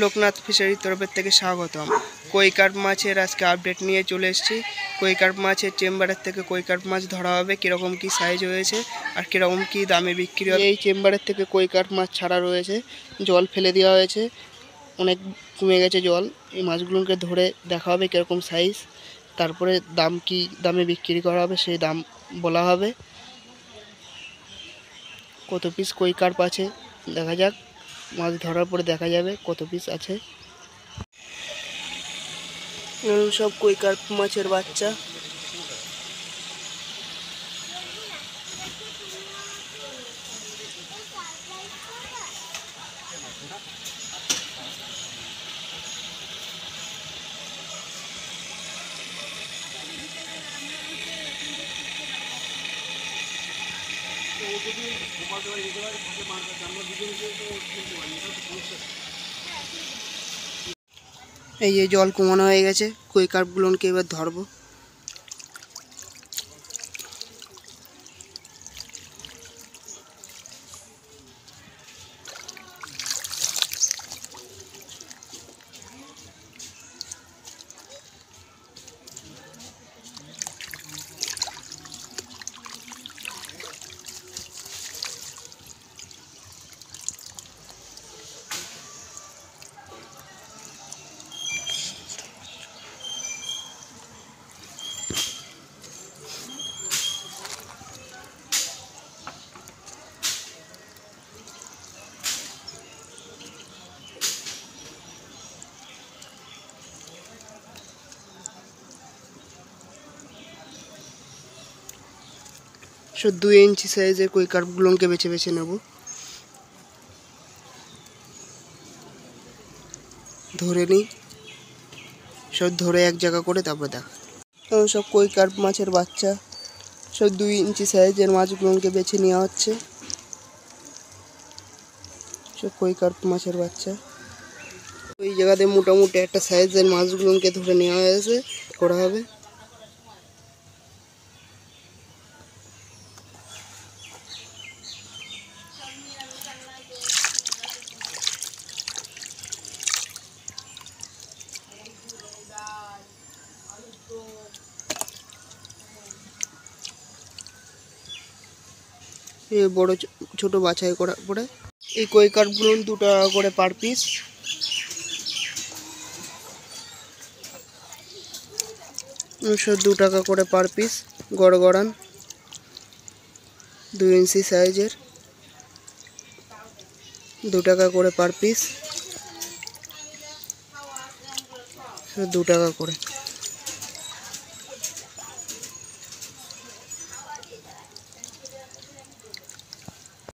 লোকনাথ ফিশারির তরফের থেকে স্বাগতম। কই কার্প মাছের আজকে আপডেট নিয়ে চলে এসেছি। কই কার্প মাছের চেম্বারের থেকে কই কার্প মাছ ধরা হবে, কীরকম কী সাইজ হয়েছে আর কীরকম কী দামে বিক্রি হবে। এই চেম্বারের থেকে কই কার্প মাছ ছাড়া রয়েছে, জল ফেলে দেওয়া হয়েছে, অনেক কমে গেছে জল। এই মাছগুলোকে ধরে দেখা হবে কীরকম সাইজ, তারপরে দাম কি দামে বিক্রি করা হবে সেই দাম বলা হবে। কত পিস কই কার্প আছে দেখা যাক, মাছ ধরার পরে দেখা যাবে কত পিস আছে। সব কই কার্প মাছের বাচ্চা। এই যে জল কমানো হয়ে গেছে, কই কার্পগুলোকে এবার ধরবো। সব 2 ইঞ্চি সাইজের কই কার্পগুলোকে বেছে বেছে নেব। ধরে নিই, সব ধরে এক জায়গা করে তারপর দেখা। সব কই কার্প মাছের বাচ্চা, সব 2 ইঞ্চি সাইজের মাছগুলোকে বেছে নেওয়া হচ্ছে। সব কই কার্প মাছের বাচ্চা। ওই জায়গাতে মোটামুটি একটা সাইজের মাছগুলোকে ধরে নেওয়া হয়েছে, করা হবে। এই বড় ছোট বাছাই করার পরে এই কই কার্পগুলো 2 টাকা করে পার পিস। সব 2 টাকা করে পার পিস। গড়গড়ান 2 ইঞ্চি সাইজের 2 টাকা করে পার পিস, 2 টাকা করে।